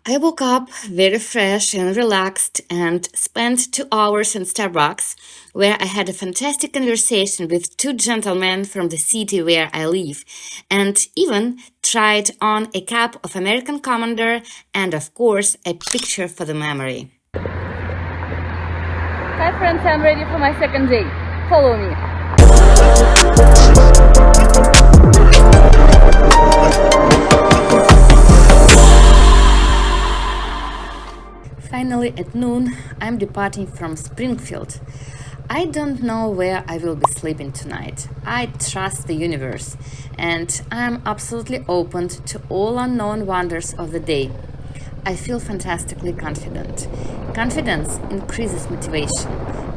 I woke up very fresh and relaxed and spent 2 hours in Starbucks, where I had a fantastic conversation with two gentlemen from the city where I live, and even tried on a cup of American Commander and, of course, a picture for the memory. Hi friends, I'm ready for my second day. Follow me. Finally, at noon, I'm departing from Springfield. I don't know where I will be sleeping tonight. I trust the universe, and I'm absolutely open to all unknown wonders of the day. I feel fantastically confident. Confidence increases motivation.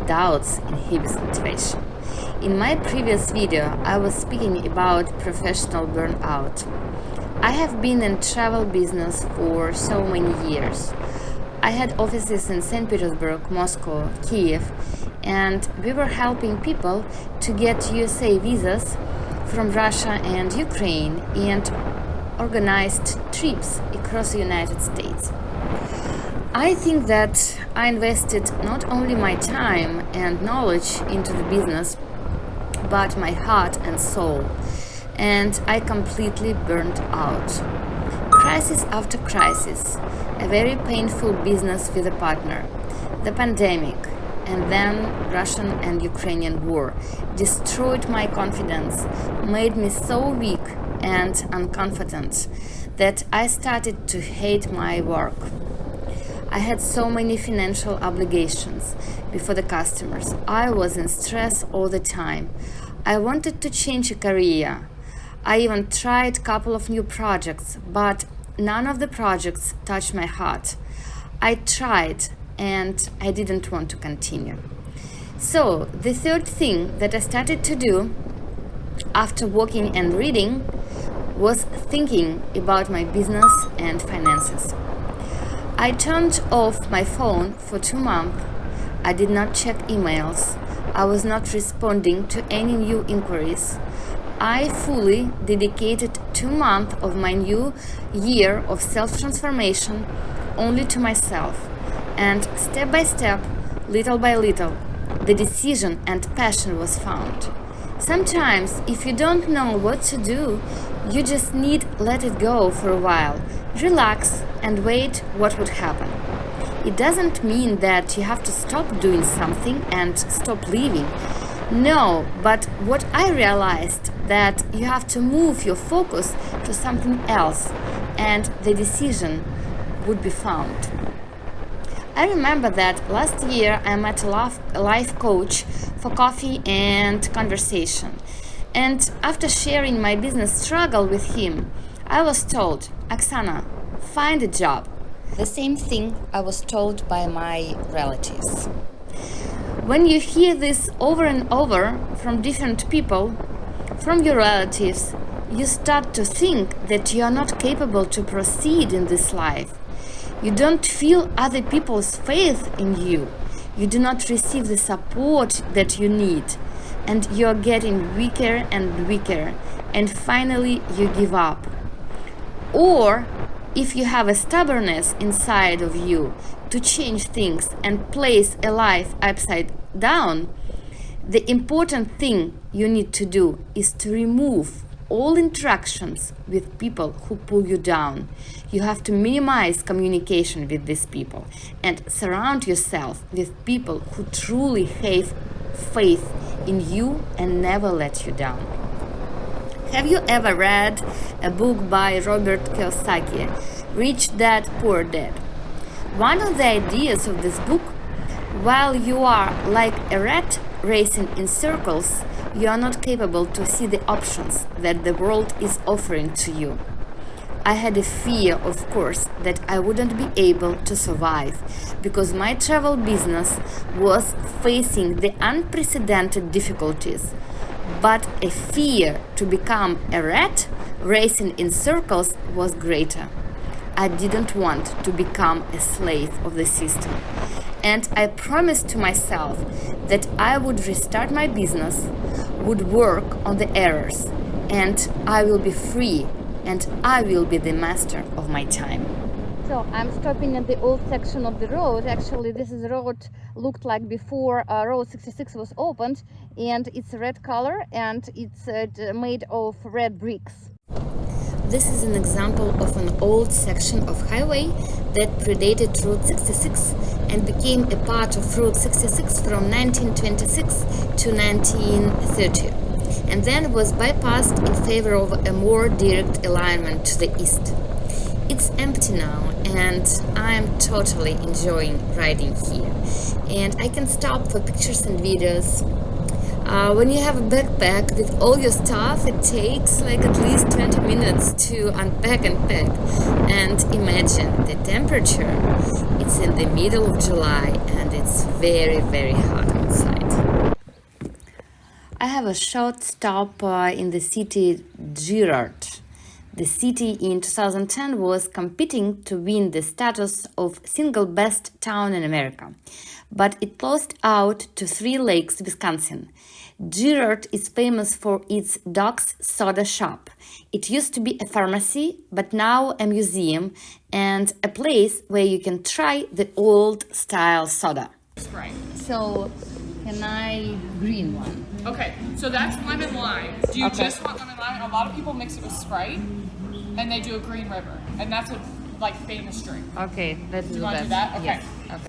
Doubts inhibits motivation. In my previous video, I was speaking about professional burnout. I have been in travel business for so many years. I had offices in St. Petersburg, Moscow, Kiev, and we were helping people to get USA visas from Russia and Ukraine and organized trips across the United States. I think that I invested not only my time and knowledge into the business, but my heart and soul, and I completely burnt out. Crisis after crisis, a very painful business with a partner, the pandemic, and then Russian and Ukrainian war destroyed my confidence, made me so weak and unconfident that I started to hate my work. I had so many financial obligations before the customers. I was in stress all the time. I wanted to change a career. I even tried a couple of new projects, but none of the projects touched my heart. I tried and I didn't want to continue. So, the third thing that I started to do after walking and reading was thinking about my business and finances. I turned off my phone for 2 months. I did not check emails. I was not responding to any new inquiries. I fully dedicated 2 months of my new year of self-transformation only to myself. And step by step, little by little, the decision and passion was found. Sometimes, if you don't know what to do, you just need let it go for a while, relax and wait what would happen. It doesn't mean that you have to stop doing something and stop living. No, but what I realized that you have to move your focus to something else and the decision would be found. I remember that last year I met a life coach for coffee and conversation. And after sharing my business struggle with him, I was told, Oksana, find a job. The same thing I was told by my relatives. When you hear this over and over from different people, from your relatives, you start to think that you are not capable to proceed in this life. You don't feel other people's faith in you. You do not receive the support that you need. And you are getting weaker and weaker. And finally, you give up. Or, if you have a stubbornness inside of you to change things and place a life upside down, the important thing you need to do is to remove all interactions with people who pull you down. You have to minimize communication with these people and surround yourself with people who truly have faith in you and never let you down. Have you ever read a book by Robert Kiyosaki, Rich Dad, Poor Dad? One of the ideas of this book, while you are like a rat racing in circles, you are not capable to see the options that the world is offering to you. I had a fear, of course, that I wouldn't be able to survive because my travel business was facing the unprecedented difficulties. But a fear to become a rat racing in circles was greater. I didn't want to become a slave of the system. And I promised to myself that I would restart my business, would work on the errors, and I will be free and I will be the master of my time. So I'm stopping at the old section of the road. Actually, this is the road looked like before Road 66 was opened, and it's a red color and it's made of red bricks. This is an example of an old section of highway that predated Route 66 and became a part of Route 66 from 1926 to 1930, and then was bypassed in favor of a more direct alignment to the east. It's empty now, and I'm totally enjoying riding here. And I can stop for pictures and videos. When you have a backpack with all your stuff, it takes like at least 20 minutes to unpack and pack. And imagine the temperature. It's in the middle of July and it's very, very hot outside. I have a short stop in the city Girard. The city in 2010 was competing to win the status of single best town in America, but it lost out to Three Lakes, Wisconsin. Girard is famous for its Doc's Soda Shop. It used to be a pharmacy, but now a museum and a place where you can try the old-style soda. Sprite. So, can I green one? Okay, so that's lemon lime. Do you Okay. just want lemon lime? A lot of people mix it with Sprite, and they do a green river, and that's a famous drink. Okay, let's Do do you want to do that? Okay. Yes. Okay.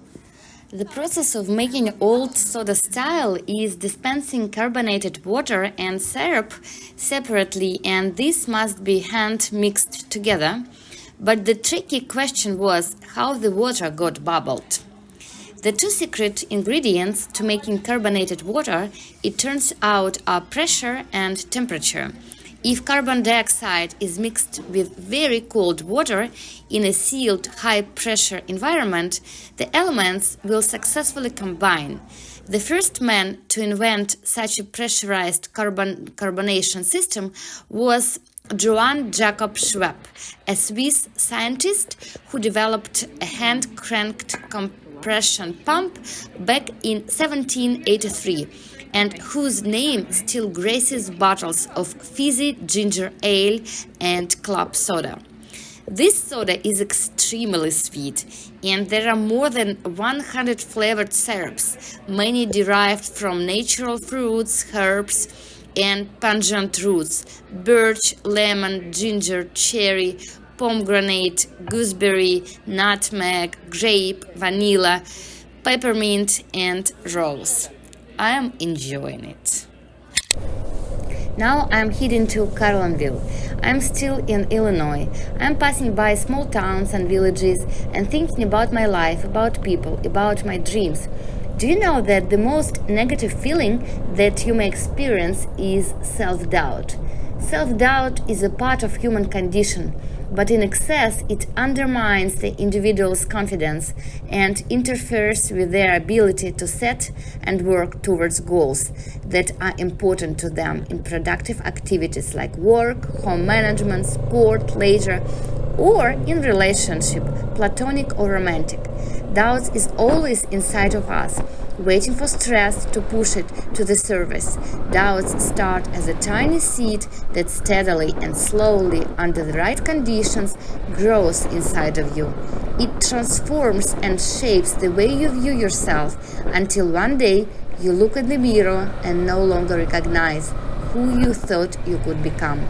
The process of making old soda style is dispensing carbonated water and syrup separately, and this must be hand mixed together. But the tricky question was how the water got bubbled. The two secret ingredients to making carbonated water, it turns out, are pressure and temperature. If carbon dioxide is mixed with very cold water in a sealed high-pressure environment, the elements will successfully combine. The first man to invent such a pressurized carbonation system was Johann Jakob Schwepp, a Swiss scientist who developed a hand-cranked compression pump back in 1783, and whose name still graces bottles of fizzy ginger ale and club soda. This soda is extremely sweet, and there are more than 100 flavored syrups, many derived from natural fruits, herbs, and pungent roots: birch, lemon, ginger, cherry, pomegranate, gooseberry, nutmeg, grape, vanilla, peppermint, and rose. I am enjoying it. Now I'm heading to Carlinville. I'm still in Illinois. I'm passing by small towns and villages and thinking about my life, about people, about my dreams. Do you know that the most negative feeling that you may experience is self-doubt? Self-doubt is a part of human condition, but in excess it undermines the individual's confidence and interferes with their ability to set and work towards goals that are important to them in productive activities like work, home management, sport, leisure, or in relationship, platonic or romantic. Doubt is always inside of us, waiting for stress to push it to the surface. Doubts start as a tiny seed that steadily and slowly, under the right conditions, grows inside of you. It transforms and shapes the way you view yourself until one day you look in the mirror and no longer recognize who you thought you could become.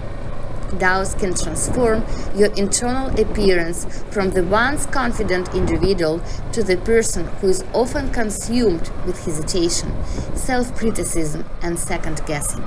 Doubts can transform your internal appearance from the once confident individual to the person who is often consumed with hesitation, self-criticism, and second-guessing.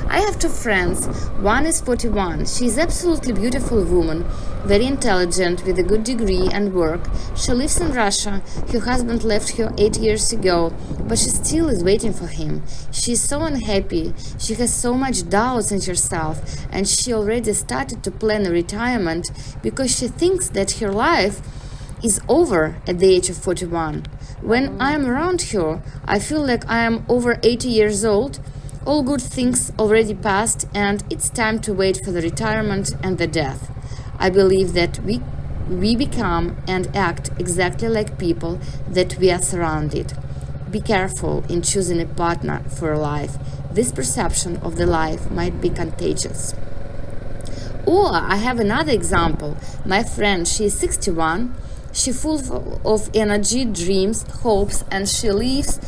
I have two friends. One is 41. She is absolutely beautiful woman, very intelligent, with a good degree and work. She lives in Russia. Her husband left her 8 years ago, but she still is waiting for him. She is so unhappy. She has so much doubts in herself, and she already started to plan a retirement because she thinks that her life is over at the age of 41. When I am around her, I feel like I am over 80 years old. All good things already passed, and it's time to wait for the retirement and the death. I believe that we become and act exactly like people that we are surrounded. Be careful in choosing a partner for life. This perception of the life might be contagious. Or I have another example. My friend, she is 61. She full of energy, dreams, hopes, and she lives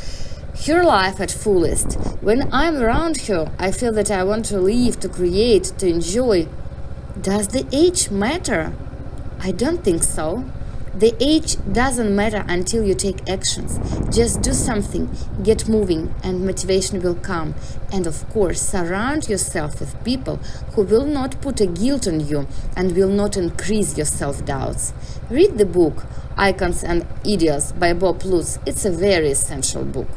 her life at fullest. When I'm around her, I feel that I want to live, to create, to enjoy. Does the age matter? I don't think so. The age doesn't matter until you take actions. Just do something, get moving, and motivation will come. And of course, surround yourself with people who will not put a guilt on you and will not increase your self-doubts. Read the book Icons and Ideas by Bob Lutz. It's a very essential book.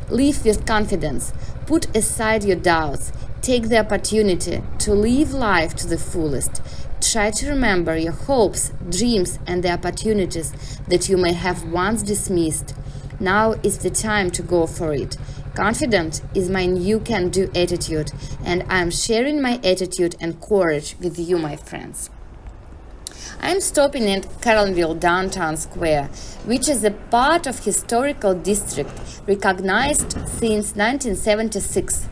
Live with confidence. Put aside your doubts. Take the opportunity to live life to the fullest. Try to remember your hopes, dreams, and the opportunities that you may have once dismissed. Now is the time to go for it. Confident is my new can-do attitude, and I am sharing my attitude and courage with you, my friends. I am stopping at Carlinville Downtown Square, which is a part of historical district recognized since 1976.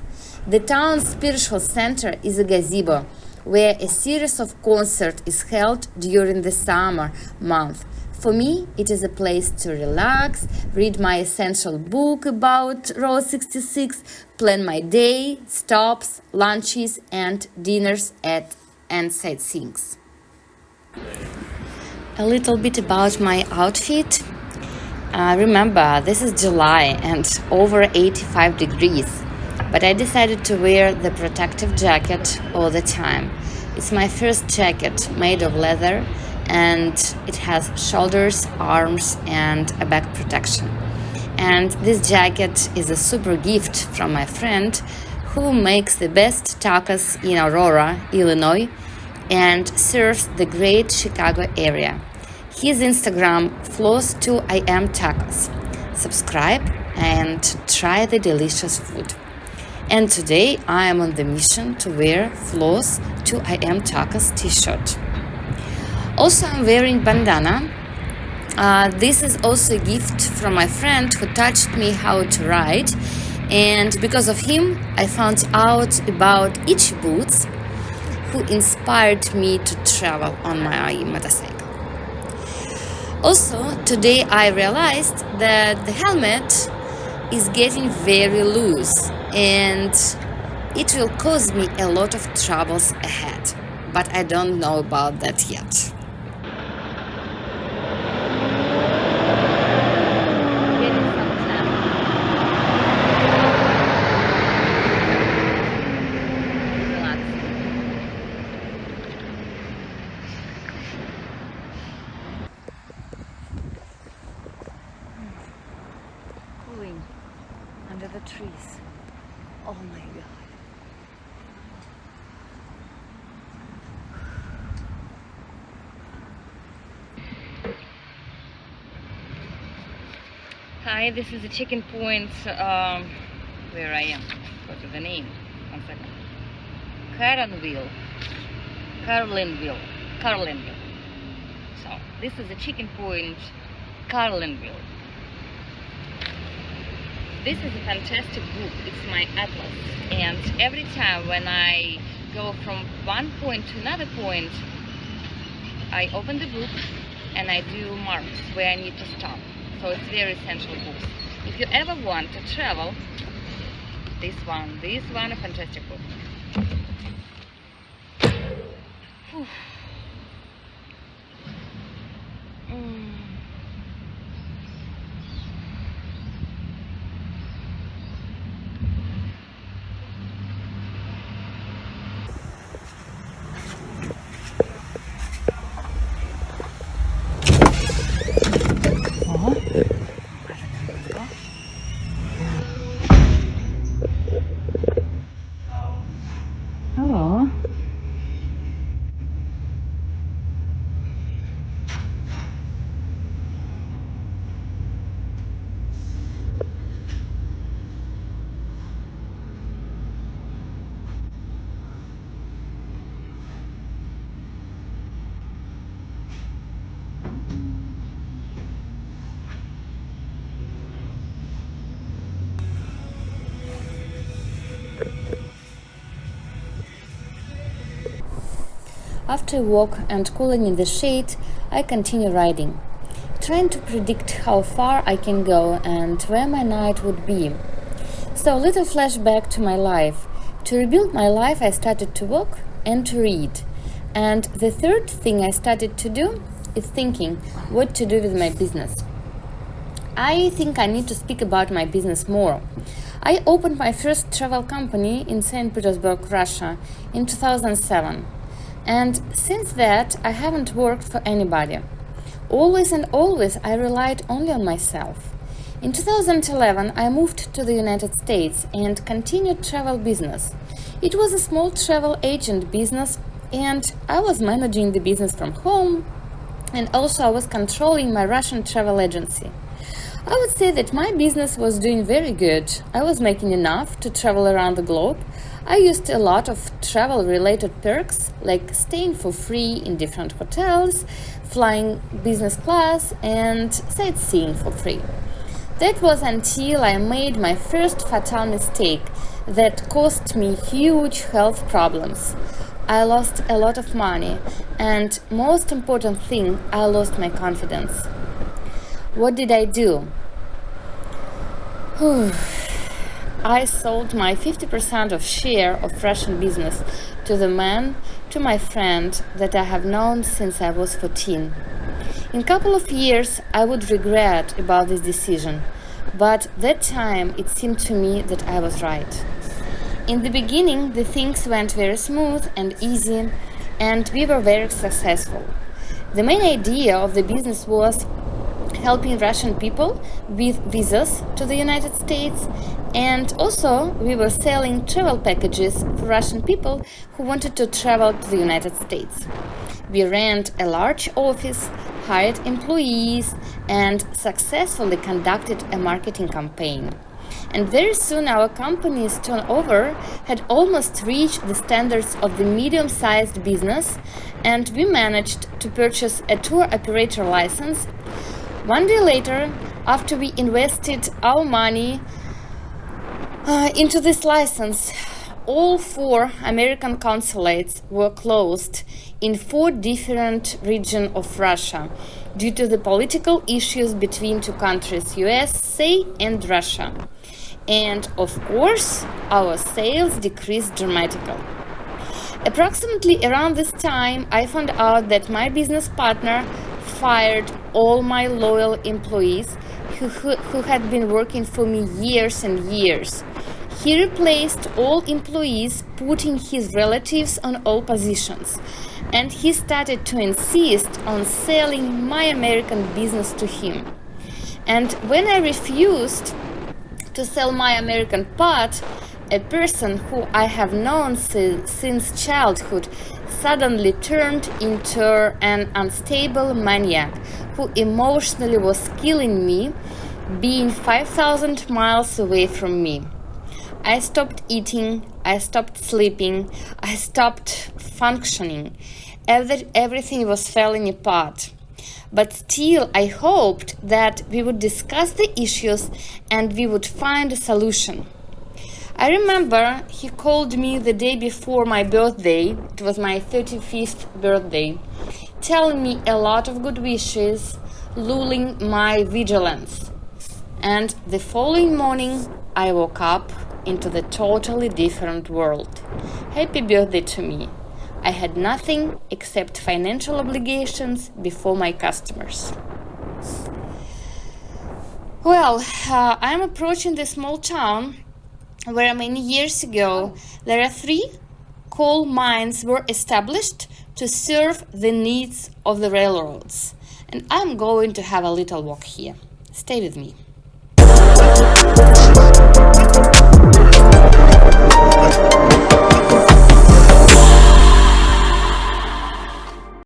The town's spiritual center is a gazebo, where a series of concerts is held during the summer month. For me, it is a place to relax, read my essential book about Route 66, plan my day, stops, lunches, and dinners and sightseeings. A little bit about my outfit. Remember, this is July and over 85 degrees. But I decided to wear the protective jacket all the time. It's my first jacket made of leather, and it has shoulders, arms, and a back protection. And this jacket is a super gift from my friend who makes the best tacos in Aurora, Illinois, and serves the great Chicago area. His Instagram flows2iamtacos. Subscribe and try the delicious food. And today I am on the mission to wear Flo's 2IM Tacos t-shirt. Also, I'm wearing bandana. This is also a gift from my friend who taught me how to ride. And because of him, I found out about Itchy Boots, who inspired me to travel on my motorcycle. Also, today I realized that the helmet is getting very loose and it will cause me a lot of troubles ahead, but I don't know about that yet. Cooling under the trees. Oh my god. Hi, this is the chicken point where I am. What is the name? 1 second. Carlinville. So this is the chicken point, Carlinville. This is a fantastic book. It's my atlas, and every time when I go from one point to another point, I open the book and I do marks where I need to stop. So it's very essential book. If you ever want to travel, this one, a fantastic book. Whew. Hello. After a walk and cooling in the shade, I continue riding, trying to predict how far I can go and where my night would be. So, a little flashback to my life. To rebuild my life, I started to walk and to read. And the third thing I started to do is thinking what to do with my business. I think I need to speak about my business more. I opened my first travel company in St. Petersburg, Russia in 2007. And since that, I haven't worked for anybody. Always and always, I relied only on myself. In 2011, I moved to the United States and continued travel business. It was a small travel agent business, and I was managing the business from home, and also I was controlling my Russian travel agency. I would say that my business was doing very good. I was making enough to travel around the globe. I used a lot of travel-related perks, like staying for free in different hotels, flying business class, and sightseeing for free. That was until I made my first fatal mistake that cost me huge health problems. I lost a lot of money, and most important thing, I lost my confidence. What did I do? I sold my 50% of share of Russian business to the man, to my friend that I have known since I was 14. In a couple of years, I would regret about this decision, but that time it seemed to me that I was right. In the beginning, the things went very smooth and easy, and we were very successful. The main idea of the business was helping Russian people with visas to the United States, and also we were selling travel packages for Russian people who wanted to travel to the United States. We ran a large office, hired employees, and successfully conducted a marketing campaign. And very soon our company's turnover had almost reached the standards of the medium-sized business, and we managed to purchase a tour operator license. One day later, after we invested our money into this license, all 4 American consulates were closed in 4 different regions of Russia due to the political issues between 2 countries, USA and Russia. And of course, our sales decreased dramatically. Approximately around this time, I found out that my business partner fired all my loyal employees who had been working for me years and years. He replaced all employees, putting his relatives on all positions, and he started to insist on selling my American business to him. And when I refused to sell my American part, a person who I have known since childhood suddenly turned into an unstable maniac who emotionally was killing me, being 5,000 miles away from me. I stopped eating, I stopped sleeping, I stopped functioning. Everything was falling apart. But still, I hoped that we would discuss the issues and we would find a solution. I remember he called me the day before my birthday, it was my 35th birthday, telling me a lot of good wishes, lulling my vigilance. And the following morning, I woke up into the totally different world. Happy birthday to me. I had nothing except financial obligations before my customers. Well, I'm approaching the small town where many years ago there are 3 coal mines were established to serve the needs of the railroads. And I'm going to have a little walk here. Stay with me.